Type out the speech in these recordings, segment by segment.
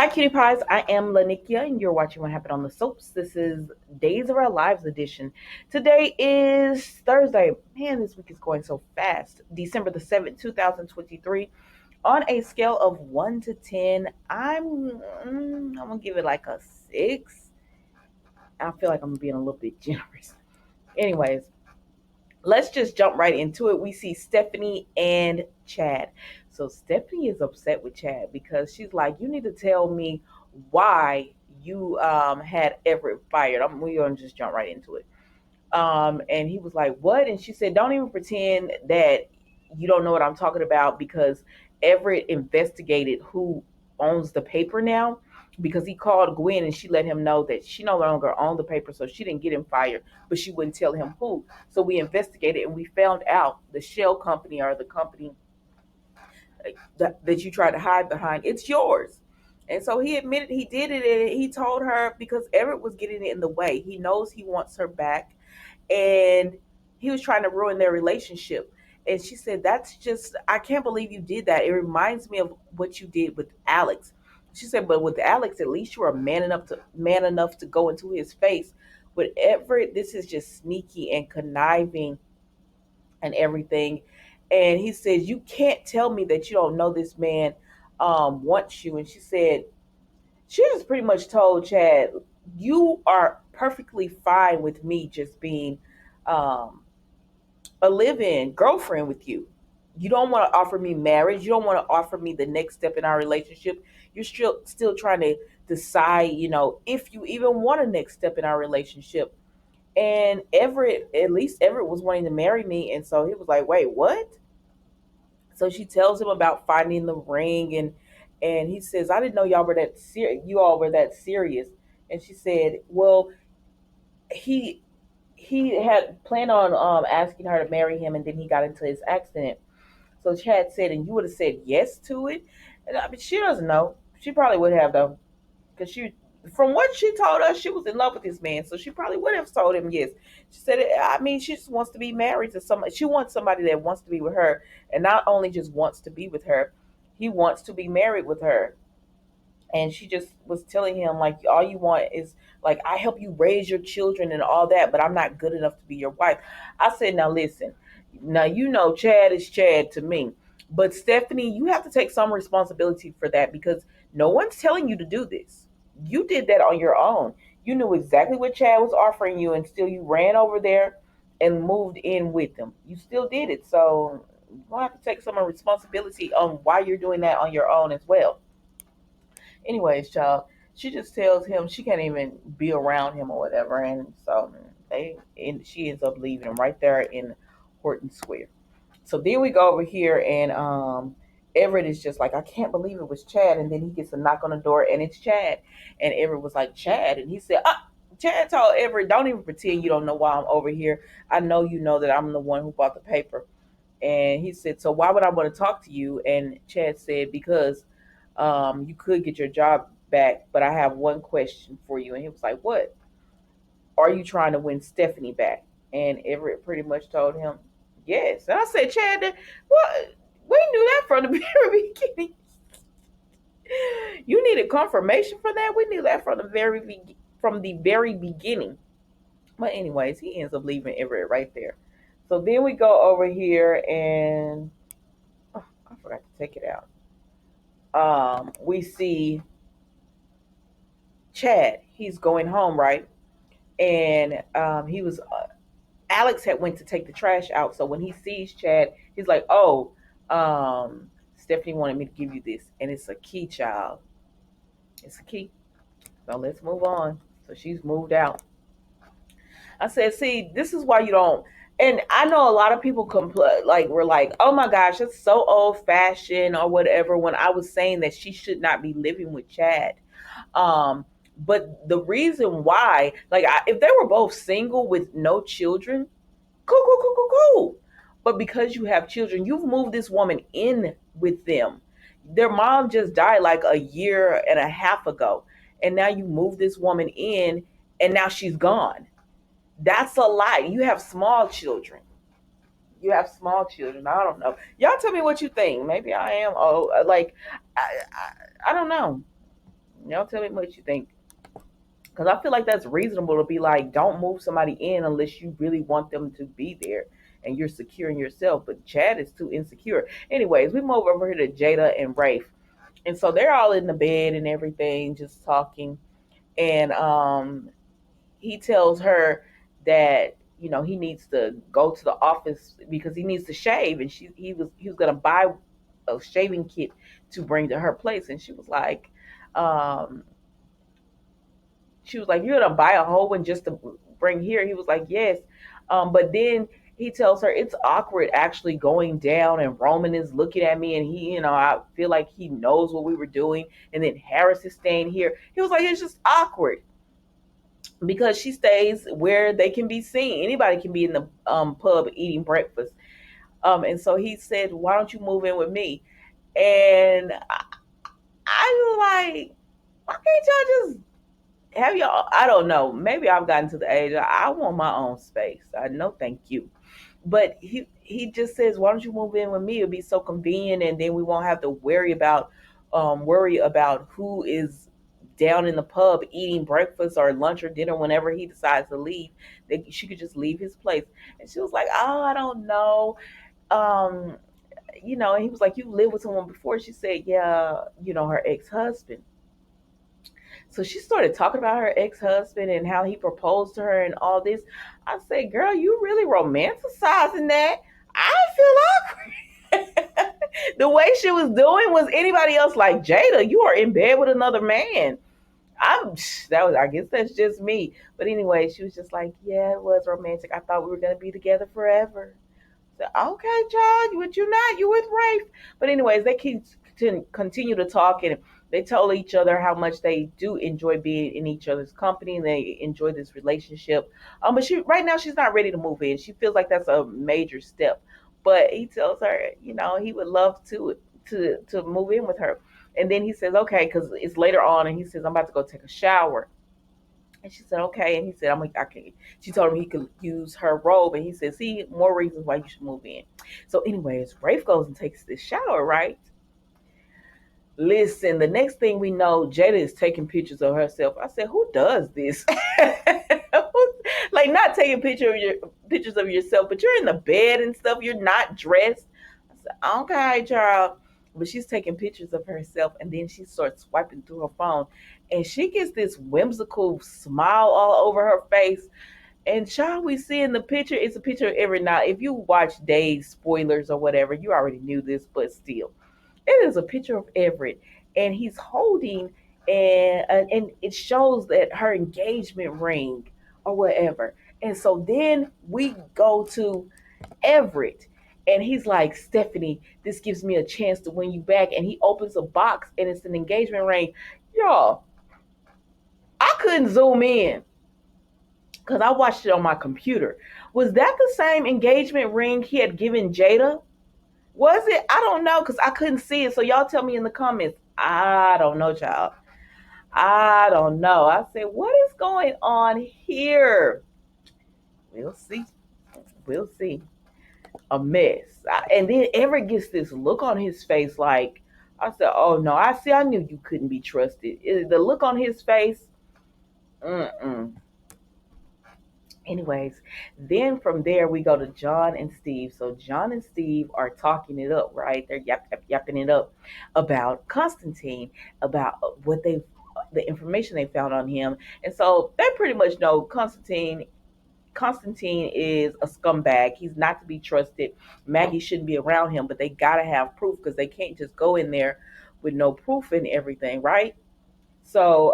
Cutie Pies. I am Lanikia, and you're watching What Happened on the Soaps. This is Days of Our Lives edition. Today is Thursday. Man, this week is going so fast. December the 7th, 2023. On a scale of 1 to 10, I'm going to give it like a 6. I feel like I'm being a little bit generous. Anyways, let's just jump right into it. We see Stephanie and Chad. So Stephanie is upset with Chad because she's like, "You need to tell me why you had Everett fired." We're gonna just jump right into it. And he was like, "What?" And she said, "Don't even pretend that you don't know what I'm talking about because Everett investigated who owns the paper now." Because he called Gwen and she let him know that she no longer owned the paper, so she didn't get him fired, but she wouldn't tell him who. So we investigated and we found out the shell company or the company that you tried to hide behind, it's yours. And so he admitted he did it, and he told her because Everett was getting in the way. He knows he wants her back, and he was trying to ruin their relationship. And she said, "That's just, I can't believe you did that. It reminds me of what you did with Alex." She said, "But with Alex, at least you were man enough to go into his face. With Everett, this is just sneaky and conniving and everything." And he says, "You can't tell me that you don't know this man wants you." And she said, she just pretty much told Chad, "You are perfectly fine with me just being um, a live-in girlfriend with you. You don't want to offer me marriage. You don't want to offer me the next step in our relationship. You're still trying to decide, if you even want a next step in our relationship." And Everett, at least Everett was wanting to marry me, and so he was like, "Wait, what?" So she tells him about finding the ring, and he says, "I didn't know y'all were that serious. You all were that serious." And she said, "Well, he he had planned on asking her to marry him, and then he got into his accident." So Chad said, "And you would have said yes to it?" And I mean, she doesn't know. She probably would have though, because from what she told us, she was in love with this man, so she probably would have told him yes. She said, "I mean, she just wants to be married to somebody. She wants somebody that wants to be with her, and not only just wants to be with her, he wants to be married with her." And she just was telling him like, "All you want is like, I help you raise your children and all that, but I'm not good enough to be your wife." I said, "Now listen, now Chad is Chad to me, but Stephanie, you have to take some responsibility for that because no one's telling you to do this. You did that on your own. You knew exactly what Chad was offering you, and still you ran over there and moved in with him. You still did it, so you'll have to take some responsibility on why you're doing that on your own as well." Anyways, child, she just tells him she can't even be around him or whatever, and so she ends up leaving him right there in Horton Square. So then we go over here, and Everett is just like, "I can't believe it was Chad." And then he gets a knock on the door, and it's Chad. And Everett was like, "Chad," and he said, Chad told Everett, "Don't even pretend you don't know why I'm over here. I know you know that I'm the one who bought the paper." And he said, "So why would I want to talk to you?" And Chad said, "Because you could get your job back, but I have one question for you." And he was like, "What?" "Are you trying to win Stephanie back?" And Everett pretty much told him, "Yes." And I said, "Chad, what? We knew that from the very beginning. You needed confirmation for that. We knew that from the very beginning." But anyways, he ends up leaving Everett right there. So then we go over here, and oh, I forgot to take it out. We see Chad. He's going home, right? And he was Alex had went to take the trash out. So when he sees Chad, he's like, "Oh, Stephanie wanted me to give you this, and it's a key, child. It's a key. So let's move on." So she's moved out. I said, "See, this is why you don't." And I know a lot of people complain, like we're like, "Oh my gosh, it's so old fashioned or whatever." When I was saying that she should not be living with Chad, but the reason why, like, if they were both single with no children, cool, cool, cool, cool, cool. But because you have children, you've moved this woman in with them. Their mom just died like a year and a half ago, and now you move this woman in, and now she's gone. That's a lie. You have small children. You have small children. I don't know. Y'all tell me what you think. Maybe I am. Oh, like I don't know. Y'all tell me what you think. Because I feel like that's reasonable to be like, don't move somebody in unless you really want them to be there and you're secure in yourself. But Chad is too insecure. Anyways, we move over here to Jada and Rafe. And so they're all in the bed and everything, just talking. And he tells her that he needs to go to the office because he needs to shave, and he was gonna buy a shaving kit to bring to her place, and um, she was like, "You're gonna buy a whole one just to bring here?" He was like, "Yes," but then he tells her it's awkward actually going down, and Roman is looking at me, and I feel like he knows what we were doing, and then Harris is staying here. He was like, "It's just awkward." Because she stays where they can be seen. Anybody can be in the pub eating breakfast. And so he said, "Why don't you move in with me?" And I like, why can't y'all just have y'all? I don't know. Maybe I've gotten to the age I want my own space. I know, thank you. But he just says, "Why don't you move in with me? It'll be so convenient, and then we won't have to worry about who is down in the pub eating breakfast or lunch or dinner whenever he decides to leave. That she could just leave his place." And she was like, "Oh, I don't know." Um, and he was like, "You lived with someone before?" She said, "Yeah, her ex-husband." So she started talking about her ex-husband and how he proposed to her and all this. I said, "Girl, you really romanticizing that." I feel awkward. The way she was doing was anybody else like, "Jada, you are in bed with another man." I'm that was I guess that's just me. But anyway, she was just like, "Yeah, it was romantic. I thought we were gonna be together forever." So, okay, John, but you not. You with Rafe. But anyways, they continue to talk, and they tell each other how much they do enjoy being in each other's company, and they enjoy this relationship. But she right now she's not ready to move in. She feels like that's a major step. But he tells her, he would love to move in with her. And then he says, "Okay," because it's later on, and he says, "I'm about to go take a shower." And she said, "Okay." And he said, "I'm like, I can." She told him he could use her robe, and he said, "See, more reasons why you should move in." So, anyways, Rafe goes and takes this shower, right? Listen, the next thing we know, Jada is taking pictures of herself. I said, "Who does this?" Like, not taking pictures of yourself, but you're in the bed and stuff. You're not dressed. I said, "Okay, child." But she's taking pictures of herself, and then she starts swiping through her phone, and she gets this whimsical smile all over her face. And child, we see in the picture, it's a picture of Everett. Now, if you watch Days spoilers or whatever, you already knew this, but still, it is a picture of Everett, and he's holding, and it shows that her engagement ring or whatever. And so then we go to Everett, and he's like, "Stephanie, this gives me a chance to win you back." And he opens a box, and it's an engagement ring. Y'all, I couldn't zoom in because I watched it on my computer. Was that the same engagement ring he had given Jada? Was it? I don't know because I couldn't see it. So y'all tell me in the comments. I don't know, child. I don't know. I said, what is going on here? We'll see. We'll see. A mess. And then Everett gets this look on his face like, I said, "Oh no, I see. I knew you couldn't be trusted." The look on his face. Mm-mm. Anyways, then from there we go to John and Steve. So John and Steve are talking it up, right? They're yapping it up about Constantine, about what they the information they found on him. And so they pretty much know Constantine is a scumbag. He's not to be trusted. Maggie shouldn't be around him, but they gotta have proof because they can't just go in there with no proof and everything, right? So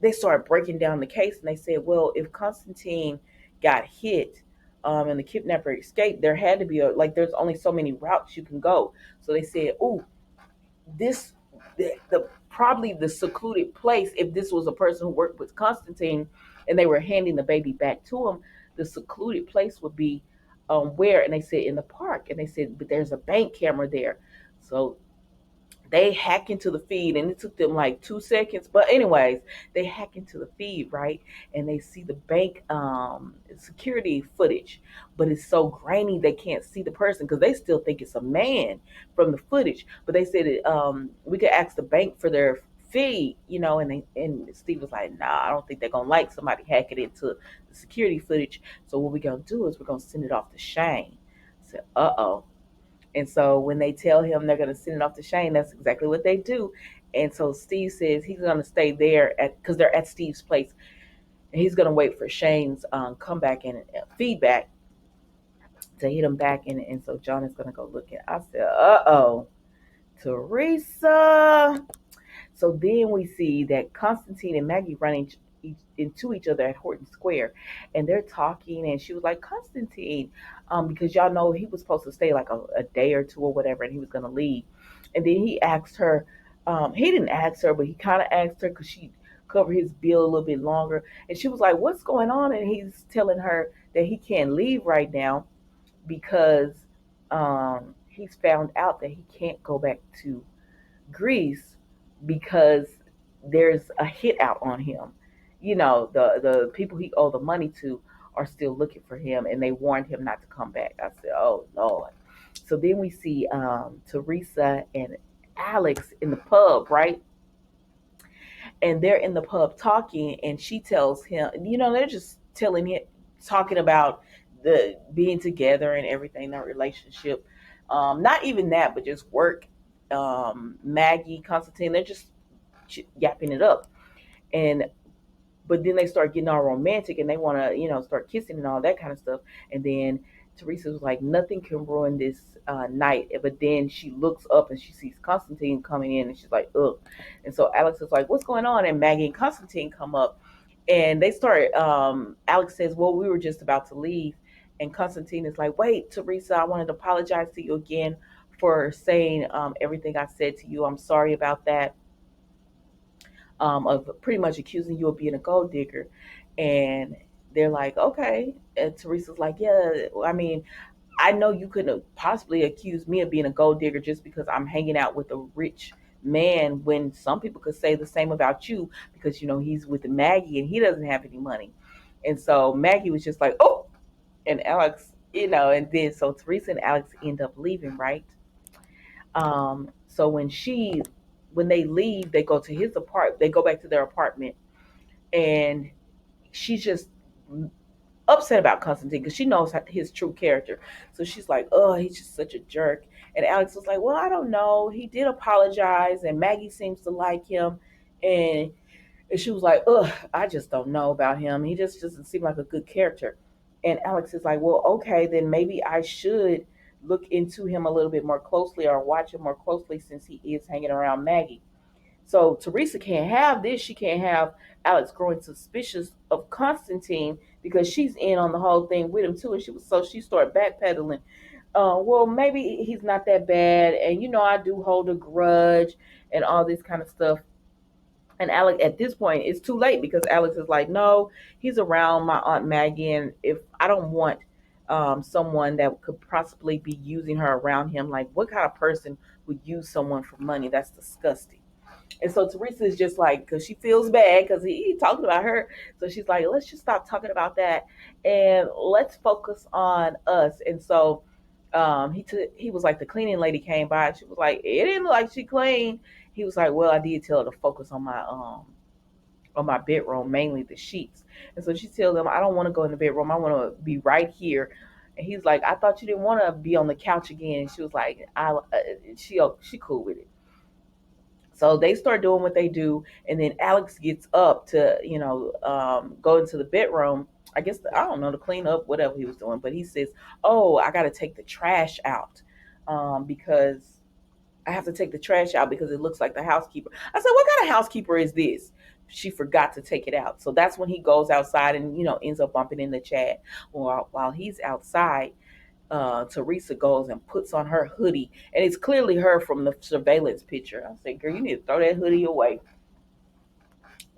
they started breaking down the case, and they said, "Well, if Constantine got hit and the kidnapper escaped, there had to be there's only so many routes you can go." So they said, "Oh, this the probably the secluded place. If this was a person who worked with Constantine, and they were handing the baby back to him, the secluded place would be where?" And they said, "In the park." And they said, "But there's a bank camera there." So they hack into the feed, and it took them like 2 seconds, but anyways, they hack into the feed, right? And they see the bank security footage, but it's so grainy they can't see the person because they still think it's a man from the footage. But they said we could ask the bank for their feed, and Steve was like, nah, I don't think they're gonna like somebody hacking into the security footage. So what we're gonna do is we're gonna send it off to Shane. I said, uh-oh. And so when they tell him they're going to send it off to Shane, that's exactly what they do. And so Steve says he's going to stay there because they're at Steve's place, and he's going to wait for Shane's comeback and feedback to hit him back. And so John is going to go look at. I said, "Uh-oh, Teresa." So then we see that Constantine and Maggie running into each other at Horton Square, and they're talking. And she was like, "Constantine," because y'all know he was supposed to stay like a day or two or whatever, and he was gonna leave. And then he asked her. He didn't ask her, but he kind of asked her because she covered his bill a little bit longer, and she was like, "What's going on?" And he's telling her that he can't leave right now because he's found out that he can't go back to Greece because there's a hit out on him. The people he owed the money to are still looking for him, and they warned him not to come back. I said, "Oh Lord." So then we see Teresa and Alex in the pub, right? And they're in the pub talking, and she tells him, they're just telling him, talking about the being together and everything, their relationship. Not even that, but just work. Maggie, Constantine, they're just yapping it up. And but then they start getting all romantic, and they want to start kissing and all that kind of stuff. And then Teresa was like, nothing can ruin this night. But then she looks up and she sees Constantine coming in, and she's like, ugh. And so Alex is like, what's going on? And Maggie and Constantine come up, and they start. Alex says, well, we were just about to leave. And Constantine is like, wait, Teresa, I wanted to apologize to you again for saying everything I said to you. I'm sorry about that, of pretty much accusing you of being a gold digger. And they're like, okay. And Teresa's like, yeah, I mean, I know you couldn't possibly accuse me of being a gold digger just because I'm hanging out with a rich man, when some people could say the same about you because, he's with Maggie and he doesn't have any money. And so Maggie was just like, oh, and Alex, and then so Teresa and Alex end up leaving, right? So when they leave, they go to his apartment. They go back to their apartment, and she's just upset about Constantine because she knows his true character. So she's like, "Oh, he's just such a jerk." And Alex was like, "Well, I don't know. He did apologize, and Maggie seems to like him." And she was like, "Ugh, I just don't know about him. He just doesn't seem like a good character." And Alex is like, "Well, okay, then maybe I should look into him a little bit more closely or watch him more closely since he is hanging around Maggie." So Teresa can't have this. She can't have Alex growing suspicious of Constantine because she's in on the whole thing with him too. And she started backpedaling. Well, maybe he's not that bad, and I do hold a grudge and all this kind of stuff. And Alex, at this point, it's too late because Alex is like, no, he's around my Aunt Maggie, and if I don't want someone that could possibly be using her around him, like what kind of person would use someone for money? That's disgusting. And so Teresa is just like, because she feels bad because he talking about her. So she's like, let's just stop talking about that and let's focus on us. And so he was like, the cleaning lady came by and she was like, it didn't look like she cleaned. He was like, well, I did tell her to focus on my bedroom, mainly the sheets. And so she tells him, I don't want to go in the bedroom. I want to be right here. And he's like, I thought you didn't want to be on the couch again. And she was like, she cool with it. So they start doing what they do, and then Alex gets up to, go into the bedroom. I guess I don't know, to clean up whatever he was doing, but he says, "Oh, I got to take the trash out because I have to take the trash out because it looks like the housekeeper." I said, "What kind of housekeeper is this?" She forgot to take it out. So that's when he goes outside and ends up bumping into Chad. While he's outside, Teresa goes and puts on her hoodie, and it's clearly her from the surveillance picture. I said, "Girl, you need to throw that hoodie away."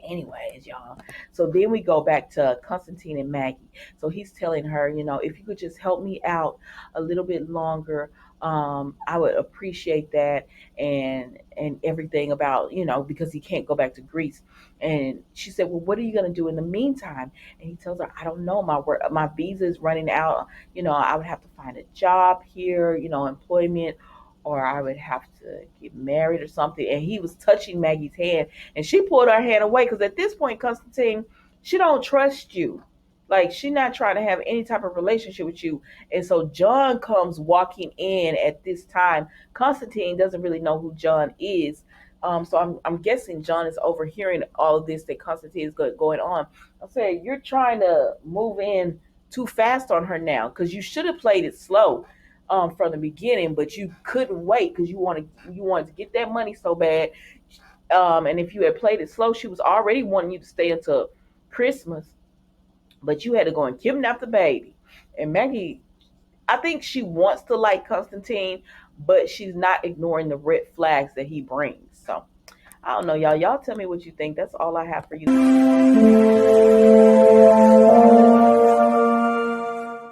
Anyways, y'all. So then we go back to Constantine and Maggie. So he's telling her, if you could just help me out a little bit longer, I would appreciate that, and everything about, because he can't go back to Greece. And she said, well, what are you going to do in the meantime? And he tells her, I don't know, my visa is running out. I would have to find a job here, employment, or I would have to get married or something. And he was touching Maggie's hand, and she pulled her hand away, because at this point, Constantine, she don't trust you. Like, she's not trying to have any type of relationship with you. And so John comes walking in at this time. Constantine doesn't really know who John is. So I'm guessing John is overhearing all of this that Constantine is going on. I'm saying, you're trying to move in too fast on her now, because you should have played it slow from the beginning, but you couldn't wait because you wanted to get that money so bad. And if you had played it slow, she was already wanting you to stay until Christmas, but you had to go and kidnap the baby. And Maggie, I think she wants to like Constantine, but she's not ignoring the red flags that he brings. So I don't know, y'all. Y'all tell me what you think. That's all I have for you.